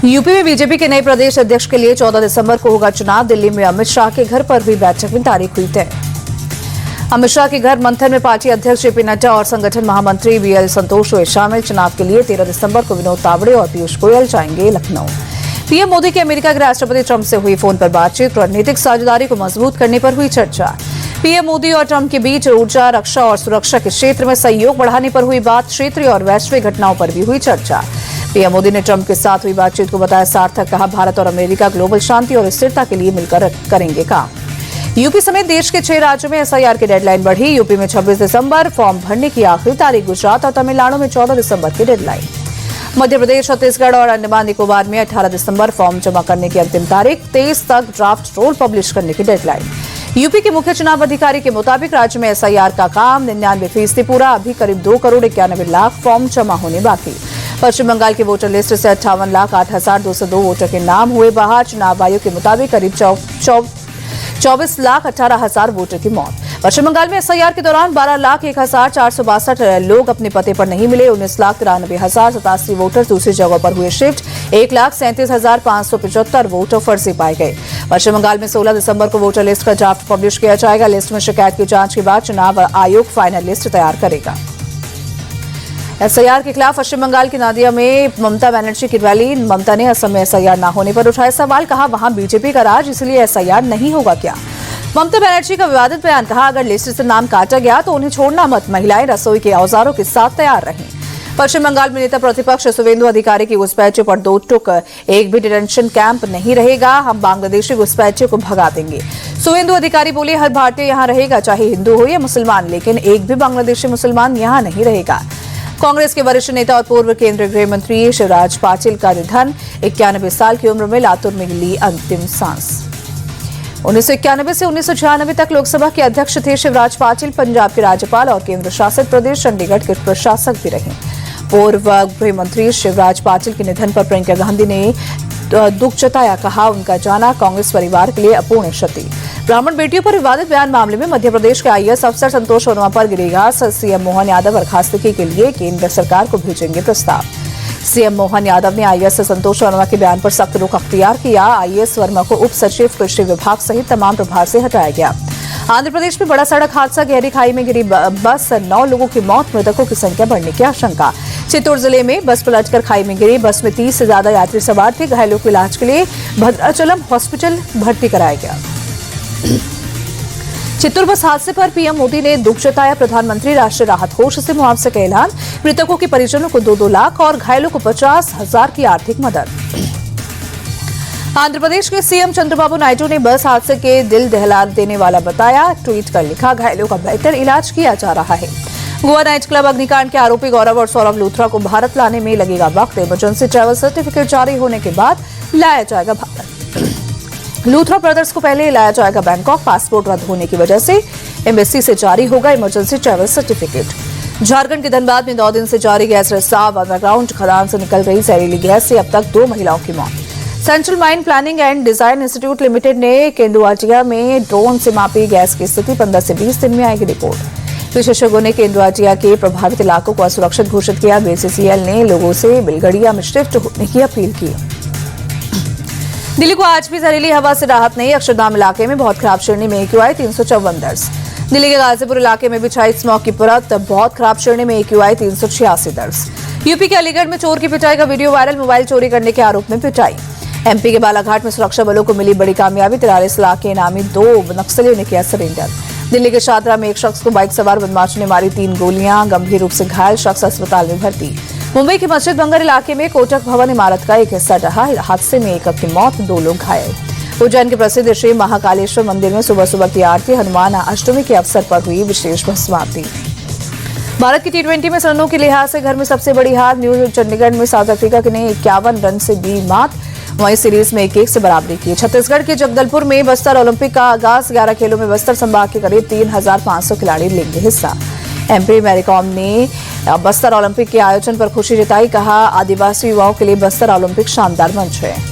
UP में BJP के नए प्रदेश अध्यक्ष के लिए 14 दिसंबर को होगा चुनाव। दिल्ली में अमित शाह के घर पर हुई बैठक में तारीख हुई तय। अमित शाह के घर मंथन में पार्टी अध्यक्ष जेपी नड्डा और संगठन महामंत्री वीएल संतोष हुए शामिल। चुनाव के लिए 13 दिसंबर को विनोद तावड़े और पीयूष गोयल जाएंगे लखनऊ। पीएम मोदी की अमेरिका के राष्ट्रपति ट्रंप से हुई फोन पर बातचीत। रणनीतिक साझेदारी को मजबूत करने पर हुई चर्चा। पीएम मोदी और ट्रंप के बीच ऊर्जा, रक्षा और सुरक्षा के क्षेत्र में सहयोग बढ़ाने पर हुई बात। क्षेत्रीय और वैश्विक घटनाओं पर भी हुई चर्चा। पीएम मोदी ने ट्रंप के साथ हुई बातचीत को बताया सार्थक। कहा, भारत और अमेरिका ग्लोबल शांति और स्थिरता के लिए मिलकर करेंगे काम। यूपी समेत देश के 6 राज्यों में एसआईआर की डेडलाइन बढ़ी। यूपी में 26 दिसंबर फॉर्म भरने की आखिरी तारीख। गुजरात और तमिलनाडु में 14 दिसंबर की डेडलाइन। मध्य प्रदेश, छत्तीसगढ़ और अंडमान निकोबार में 18 दिसंबर फॉर्म जमा करने की अंतिम तारीख। 23 तक ड्राफ्ट रोल पब्लिश करने की डेडलाइन। यूपी के मुख्य चुनाव अधिकारी के मुताबिक राज्य में एसआईआर का काम 99% पूरा। अभी करीब 2 करोड़ 91 लाख फॉर्म जमा होने बाकी। पश्चिम बंगाल की वोटर लिस्ट से 58,08,202 वोटर के नाम हुए बाहर। चुनाव आयोग के मुताबिक करीब 24,18,000 वोटर की मौत। पश्चिम बंगाल में एसआईआर के दौरान 12,01,462 लोग अपने पते पर नहीं मिले। 19,93,087 वोटर दूसरी जगहों पर हुए शिफ्ट। 1,37,575 वोटर फर्जी पाए गए। पश्चिम बंगाल में 16 दिसंबर को वोटर लिस्ट का ड्राफ्ट पब्लिश किया जाएगा। लिस्ट में शिकायत की जांच के बाद चुनाव आयोग फाइनल लिस्ट तैयार करेगा। एसआईआर के खिलाफ पश्चिम बंगाल की नादिया में ममता बनर्जी की रैली। ममता ने असम में एसआईआर न होने पर उठाए सवाल। कहा, वहां बीजेपी का राज, इसलिए एसआईआर नहीं होगा क्या। ममता बनर्जी का विवादित बयान। कहा, अगर लिस्ट से नाम काटा गया तो उन्हें छोड़ना मत। महिलाएं रसोई के औजारों के साथ तैयार रहें। पश्चिम बंगाल में नेता प्रतिपक्ष सुवेंदु अधिकारी की घुसपैठियों पर 2 टूक। एक भी डिटेंशन कैंप नहीं रहेगा। हम बांग्लादेशी घुसपैठियों को भगा देंगे। सुवेंदु अधिकारी बोले, हर भारतीय यहाँ रहेगा, चाहे हिंदू हो या मुसलमान, लेकिन एक भी बांग्लादेशी मुसलमान यहाँ नहीं रहेगा। कांग्रेस के वरिष्ठ नेता और पूर्व केंद्रीय गृह मंत्री शिवराज पाटिल का निधन। 91 साल की उम्र में लातूर में ली अंतिम सांस। 1991 से 1996 तक लोकसभा के अध्यक्ष थे शिवराज पाटिल। पंजाब के राज्यपाल और केंद्र शासित प्रदेश चंडीगढ़ के प्रशासक भी रहे। पूर्व गृह मंत्री शिवराज पाटिल के निधन पर प्रियंका गांधी ने दुख जताया। कहा, उनका जाना कांग्रेस परिवार के लिए अपूर्ण क्षति। ब्राह्मण बेटियों पर विवादित बयान मामले में मध्य प्रदेश के आईएएस अफसर संतोष वर्मा पर गिरेगा। सीएम मोहन यादव बर्खास्तगी के लिए केंद्र सरकार को भेजेंगे प्रस्ताव। सीएम मोहन यादव ने आईएएस संतोष वर्मा के बयान पर सख्त रुख अख्तियार किया। आईएएस वर्मा को उप सचिव कृषि विभाग सहित तमाम प्रभार से हटाया गया। आंध्र प्रदेश में बड़ा सड़क हादसा। गहरी खाई में गिरी बस। 9 लोगों की मौत, मृतकों की संख्या बढ़ने की आशंका। चित्तौड़ जिले में बस पलटकर खाई में गिरी। बस में 30 से ज्यादा यात्री सवार थे। घायलों को इलाज के लिए भद्राचलम हॉस्पिटल भर्ती कराया गया। चित्तौड़ बस हादसे पर पीएम मोदी ने दुख जताया। प्रधानमंत्री राष्ट्रीय राहत कोष से मुआवजे का ऐलान। मृतकों के परिजनों को 2-2 लाख और घायलों को 50,000 की आर्थिक मदद। आंध्र प्रदेश के सीएम चंद्रबाबू नायडू ने बस हादसे के दिल दहला देने वाला बताया। ट्वीट कर लिखा, घायलों का बेहतर इलाज किया जा रहा है। गोवा नाइट क्लब अग्निकांड के आरोपी गौरव और सौरभ लूथरा को भारत लाने में लगेगा वक्त। इमरजेंसी ट्रैवल सर्टिफिकेट जारी होने के बाद लाया जाएगा भारत। लूथरा ब्रदर्स को पहले लाया जाएगा बैंकॉक। पासपोर्ट रद्द होने की वजह से एम्बेसी से जारी होगा इमरजेंसी ट्रैवल सर्टिफिकेट। झारखंड के धनबाद में 2 दिन से जारी गैस रिसाव। अंडरग्राउंड खदान से निकल रही जहरीली गैस से अब तक 2 महिलाओं की मौत। Central mine planning and design institute limited ने केंदुआटिया में ड्रोन से मापी गैस की स्थिति। 15 से 20 दिन में आएगी रिपोर्ट। विशेषज्ञों ने केंदुआटिया के प्रभावित इलाकों को असुरक्षित घोषित किया। बीसीसीएल ने लोगों से बिलगड़िया में शिफ्ट होने की अपील की। दिल्ली को आज भी जहरीली हवा से राहत नहीं। अक्षरधाम इलाके में बहुत खराब श्रेणी में AQI 354 दर्ज। दिल्ली के गाजीपुर इलाके में भी छाई स्मॉग की परत। बहुत खराब श्रेणी में AQI 386 दर्ज। यूपी के अलीगढ़ में चोर की पिटाई का वीडियो वायरल। मोबाइल चोरी करने के आरोप में पिटाई। एमपी के बालाघाट में सुरक्षा बलों को मिली बड़ी कामयाबी। 43 लाख के इनामी 2 नक्सलियों ने किया सरेंडर। दिल्ली के शादरा में एक शख्स को बाइक सवार बदमाशों ने मारी 3 गोलियां। गंभीर रूप से घायल शख्स अस्पताल में भर्ती। मुंबई के मस्जिद बंगर इलाके में कोटक भवन इमारत का एक हिस्सा ढहा। हादसे में एक की मौत, 2 लोग घायल। उज्जैन के प्रसिद्ध श्री महाकालेश्वर मंदिर में सुबह सुबह की आरती। हनुमान अष्टमी के अवसर पर हुई विशेष भस्म आरती। भारत की T20 में रनों के लिहाज से घर में सबसे बड़ी हार। न्यू चंडीगढ़ में साउथ अफ्रीका ने 51 रन से दी मात। वहीं सीरीज में 1-1 से बराबरी की। छत्तीसगढ़ के जगदलपुर में बस्तर ओलंपिक का आगाज। 11 खेलों में बस्तर संभाग के करीब 3,500 खिलाड़ी लेंगे हिस्सा। एमपी मैरीकॉम ने बस्तर ओलंपिक के आयोजन पर खुशी जताई। कहा, आदिवासी युवाओं के लिए बस्तर ओलंपिक शानदार मंच है।